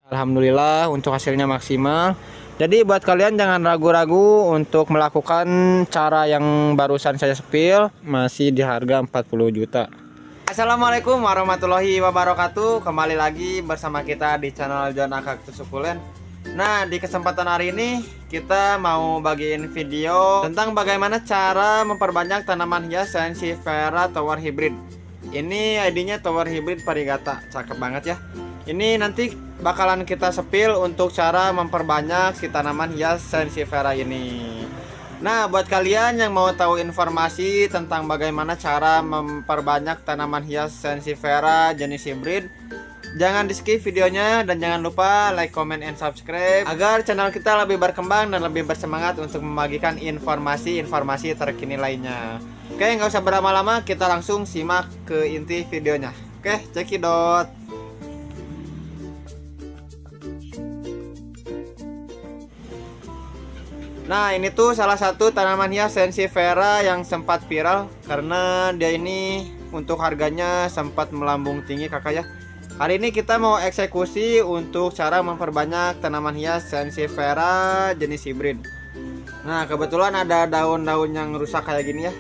Alhamdulillah untuk hasilnya maksimal. Jadi buat kalian jangan ragu-ragu untuk melakukan cara yang barusan saya spill, masih di harga 40 juta. Assalamualaikum warahmatullahi wabarakatuh. Kembali lagi bersama kita di channel Zona Kaktus Sukulen. Nah, di kesempatan hari ini kita mau bagiin video tentang bagaimana cara memperbanyak tanaman hias Sansevieria Tower Hybrid. Ini ID-nya Tower Hybrid Variegata, cakep banget ya. Ini nanti bakalan kita spill untuk cara memperbanyak si tanaman hias Sansevieria ini. Nah, buat kalian yang mau tahu informasi tentang bagaimana cara memperbanyak tanaman hias Sansevieria jenis hybrid, jangan di skip videonya dan jangan lupa like, comment, and subscribe agar channel kita lebih berkembang dan lebih bersemangat untuk membagikan informasi-informasi terkini lainnya. Oke, nggak usah berlama-lama, kita langsung simak ke inti videonya. Oke, cekidot. Nah, ini tuh salah satu tanaman hias Sansevieria yang sempat viral karena dia ini untuk harganya sempat melambung tinggi kakak ya. Hari ini kita mau eksekusi untuk cara memperbanyak tanaman hias Sansevieria jenis hybrid. Nah, kebetulan ada daun-daun yang rusak kayak gini ya.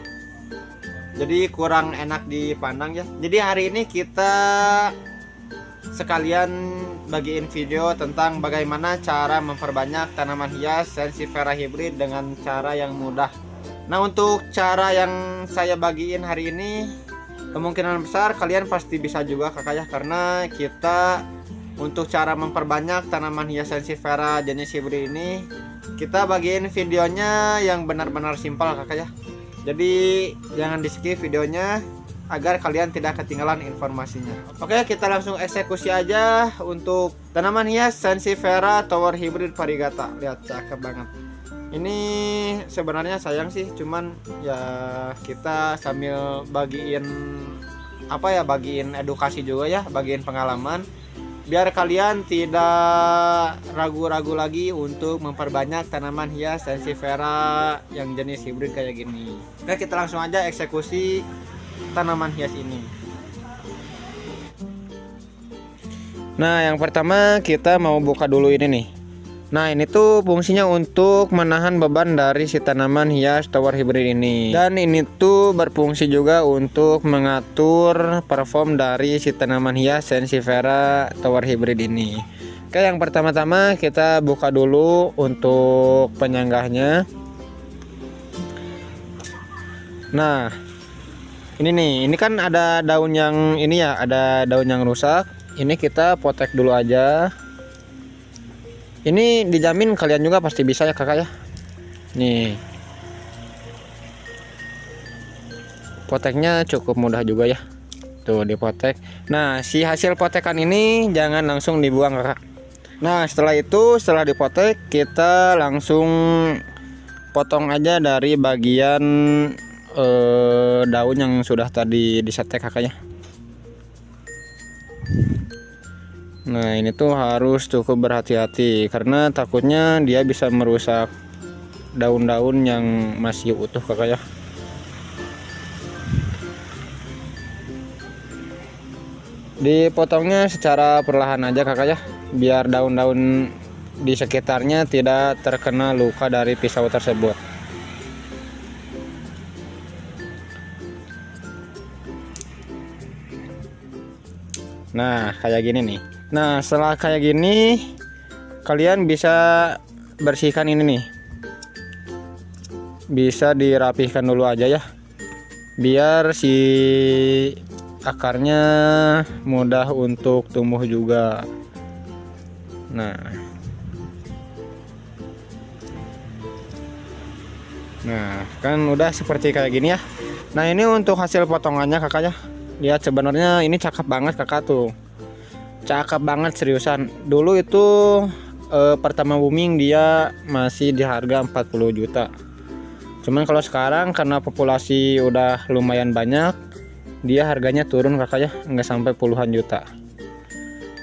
Jadi kurang enak dipandang ya. Jadi hari ini kita sekalian bagiin video tentang bagaimana cara memperbanyak tanaman hias Sansevieria hybrid dengan cara yang mudah. Nah, untuk cara yang saya bagiin hari ini kemungkinan besar kalian pasti bisa juga kakak ya, karena kita untuk cara memperbanyak tanaman hias Sansevieria jenis hybrid ini kita bagiin videonya yang benar-benar simpel kakak ya. Jadi jangan di skip videonya agar kalian tidak ketinggalan informasinya. Oke, kita langsung eksekusi aja untuk tanaman hias Sansevieria Tower Hybrid Variegata. Lihat, cakep banget. Ini sebenarnya sayang sih, cuman ya kita sambil bagiin bagiin edukasi juga ya, bagiin pengalaman biar kalian tidak ragu-ragu lagi untuk memperbanyak tanaman hias Sansevieria yang jenis hybrid kayak gini. Oke, kita langsung aja eksekusi tanaman hias ini. Nah, yang pertama kita mau buka dulu ini nih. Nah, ini tuh fungsinya untuk menahan beban dari si tanaman hias Tower Hybrid ini. Dan ini tuh berfungsi juga untuk mengatur perform dari si tanaman hias Sansevieria Tower Hybrid ini. Oke, yang pertama-tama kita buka dulu untuk penyanggahnya. Nah, ini kan ada daun yang ini ya, ada daun yang rusak. Ini kita potek dulu aja. Ini dijamin kalian juga pasti bisa ya kakak ya. Nih, poteknya cukup mudah juga ya. Tuh dipotek. Nah, si hasil potekan ini jangan langsung dibuang kakak. Nah, setelah dipotek kita langsung potong aja dari bagian daun yang sudah tadi disetek kakaknya. Nah, ini tuh harus cukup berhati-hati karena takutnya dia bisa merusak daun-daun yang masih utuh kakak ya. Dipotongnya secara perlahan aja kakak ya, biar daun-daun di sekitarnya tidak terkena luka dari pisau tersebut. Nah, kayak gini nih. Nah, setelah kayak gini kalian bisa bersihkan ini nih. Bisa dirapihkan dulu aja ya, biar si akarnya mudah untuk tumbuh juga. Nah, kan udah seperti kayak gini ya. Nah, ini untuk hasil potongannya kakak ya. Lihat, sebenarnya ini cakep banget kakak tuh. Cakep banget seriusan. Dulu itu pertama booming dia masih di harga 40 juta. Cuman kalau sekarang karena populasi udah lumayan banyak, dia harganya turun kakak ya, nggak sampai puluhan juta.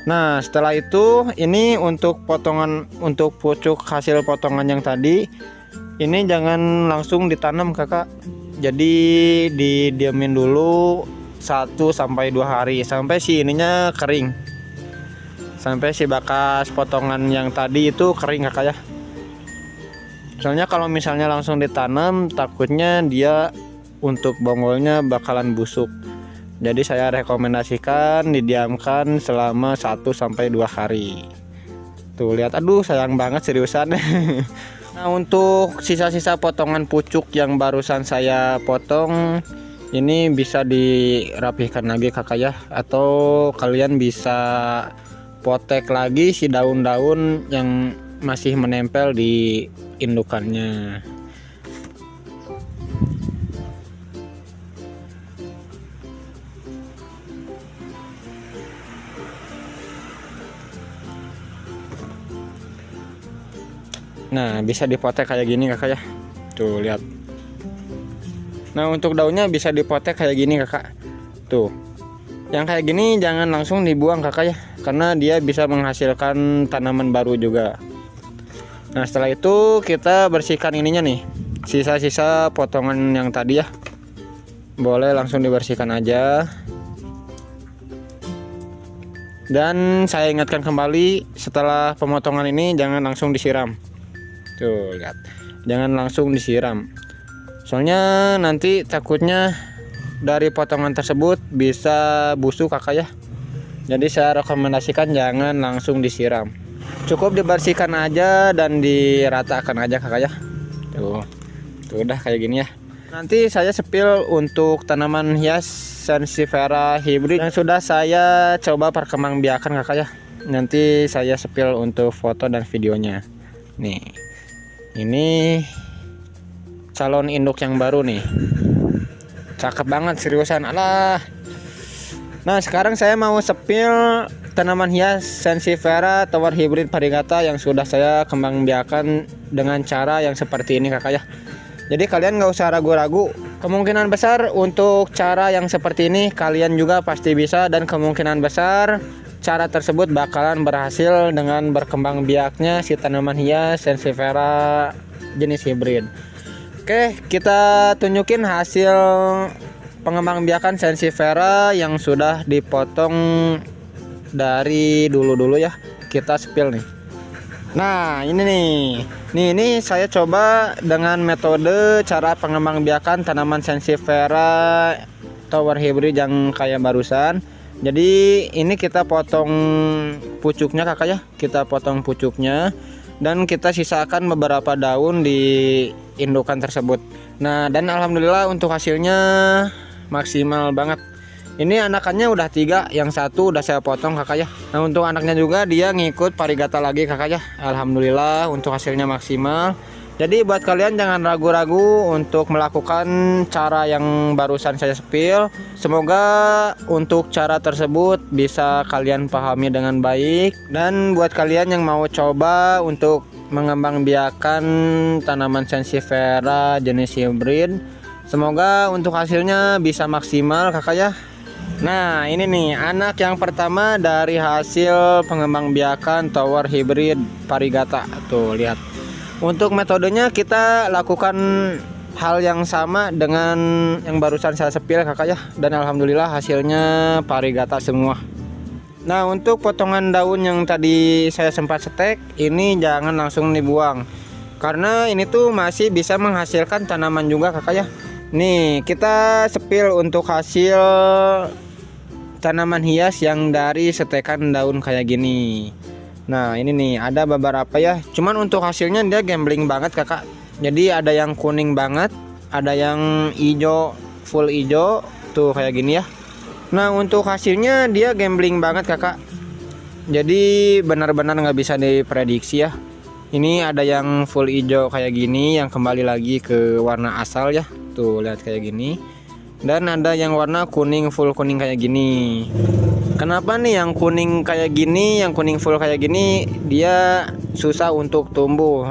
Nah, setelah itu ini untuk potongan, untuk pucuk hasil potongan yang tadi ini jangan langsung ditanam kakak. Jadi didiemin dulu 1 sampai 2 hari sampai si ininya kering. sampai si bakas potongan yang tadi itu kering kakak ya. Soalnya kalau misalnya langsung ditanam takutnya dia untuk bonggolnya bakalan busuk. Jadi saya rekomendasikan didiamkan selama 1-2 hari. Tuh lihat, aduh sayang banget seriusan. Nah untuk sisa-sisa potongan pucuk yang barusan saya potong, ini bisa dirapihkan lagi kakak ya, atau kalian bisa potek lagi si daun-daun yang masih menempel di indukannya. Nah bisa dipotek kayak gini kakak ya, tuh lihat. Nah untuk daunnya bisa dipotek kayak gini kakak, tuh. Yang kayak gini jangan langsung dibuang kakak ya, karena dia bisa menghasilkan tanaman baru juga. Nah setelah itu kita bersihkan ininya nih, sisa-sisa potongan yang tadi ya, boleh langsung dibersihkan aja. Dan saya ingatkan kembali, setelah pemotongan ini jangan langsung disiram. Tuh lihat, jangan langsung disiram, soalnya nanti takutnya dari potongan tersebut bisa busuk kakak ya. Jadi saya rekomendasikan jangan langsung disiram, cukup dibersihkan aja dan diratakan aja kakak ya. Tuh udah kayak gini ya. Nanti saya sepil untuk tanaman hias Sansevieria hybrid yang sudah saya coba perkembangbiakan kakak ya. Nanti saya sepil untuk foto dan videonya. Nih, ini calon induk yang baru nih, cakep banget seriusan, alah. Nah sekarang saya mau sepil tanaman hias Sansevieria tower hybrid variegata yang sudah saya kembangbiakan dengan cara yang seperti ini kakak ya. Jadi kalian nggak usah ragu-ragu, kemungkinan besar untuk cara yang seperti ini kalian juga pasti bisa, dan kemungkinan besar cara tersebut bakalan berhasil dengan berkembang biaknya si tanaman hias Sansevieria jenis hybrid. Oke, kita tunjukin hasil pengembang biakan Sansevieria yang sudah dipotong dari dulu ya. Kita spill nih. Nah ini nih, ini saya coba dengan metode cara pengembang biakan tanaman Sansevieria tower hybrid yang kayak barusan. Jadi ini kita potong pucuknya kakak ya, kita potong pucuknya dan kita sisakan beberapa daun di indukan tersebut. Nah dan alhamdulillah untuk hasilnya maksimal banget. Ini anakannya udah 3, yang satu udah saya potong kakak ya. Nah untuk anaknya juga dia ngikut variegata lagi kakak ya. Alhamdulillah untuk hasilnya maksimal. Jadi buat kalian jangan ragu-ragu untuk melakukan cara yang barusan saya spill. Semoga untuk cara tersebut bisa kalian pahami dengan baik. Dan buat kalian yang mau coba untuk mengembangbiakan tanaman Sansevieria jenis hybrid, semoga untuk hasilnya bisa maksimal kakak ya. Nah ini nih anak yang pertama dari hasil pengembangbiakan tower hybrid variegata. Tuh lihat. Untuk metodenya kita lakukan hal yang sama dengan yang barusan saya spill kakak ya, dan alhamdulillah hasilnya variegata semua. Nah untuk potongan daun yang tadi saya sempat setek, ini jangan langsung dibuang, karena ini tuh masih bisa menghasilkan tanaman juga kakak ya. Nih kita spill untuk hasil tanaman hias yang dari setekan daun kayak gini. Nah ini nih ada beberapa ya, cuman untuk hasilnya dia gambling banget kakak. Jadi ada yang kuning banget, ada yang hijau, full hijau tuh kayak gini ya. Nah untuk hasilnya dia gambling banget kakak, jadi benar-benar nggak bisa diprediksi ya. Ini ada yang full hijau kayak gini yang kembali lagi ke warna asal ya, tuh lihat kayak gini. Dan ada yang warna kuning, full kuning kayak gini. Kenapa nih yang kuning kayak gini, yang kuning full kayak gini dia susah untuk tumbuh?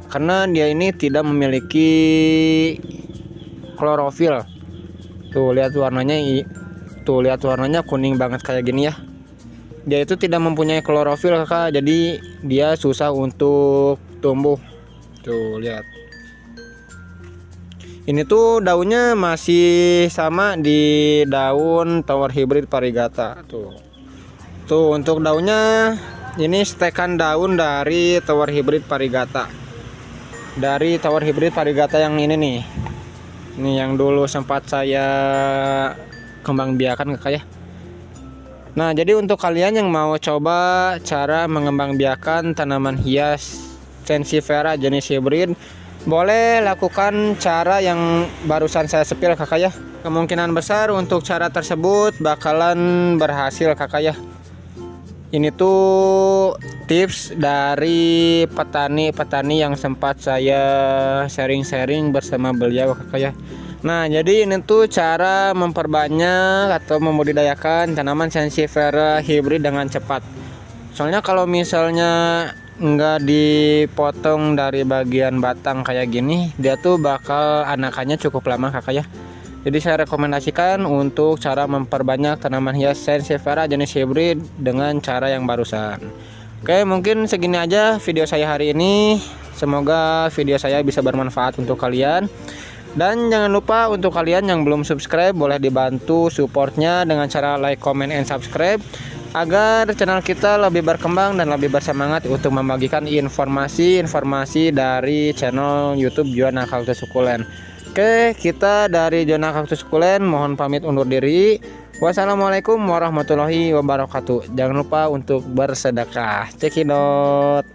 Karena dia ini tidak memiliki klorofil. Tuh lihat warnanya, tuh lihat warnanya kuning banget kayak gini ya. Dia itu tidak mempunyai klorofil kakak, jadi dia susah untuk tumbuh. Tuh lihat. Ini tuh daunnya masih sama di daun tower hybrid variegata tuh. Tuh untuk daunnya ini stekan daun dari tower hybrid varigata. Dari tower hybrid varigata yang ini nih. Ini yang dulu sempat saya kembang biakan kakak ya. Nah, jadi untuk kalian yang mau coba cara mengembang biakan tanaman hias Sansevieria jenis hybrid, boleh lakukan cara yang barusan saya sepil kakak ya. Kemungkinan besar untuk cara tersebut bakalan berhasil kakak ya. Ini tuh tips dari petani-petani yang sempat saya sharing-sharing bersama beliau kakak ya. Nah, jadi ini tuh cara memperbanyak atau membudidayakan tanaman Sansevieria hybrid dengan cepat. Soalnya kalau misalnya nggak dipotong dari bagian batang kayak gini, dia tuh bakal anakannya cukup lama kakak ya. Jadi saya rekomendasikan untuk cara memperbanyak tanaman hias Sansevieria jenis hybrid dengan cara yang barusan. Oke, mungkin segini aja video saya hari ini. Semoga video saya bisa bermanfaat untuk kalian. Dan jangan lupa untuk kalian yang belum subscribe, boleh dibantu supportnya dengan cara like, comment, and subscribe agar channel kita lebih berkembang dan lebih bersemangat untuk membagikan informasi-informasi dari channel YouTube Juana Cactus Sukulen. Oke, kita dari Juana Cactus Sukulen mohon pamit undur diri. Wassalamualaikum warahmatullahi wabarakatuh. Jangan lupa untuk bersedekah. Cekidot.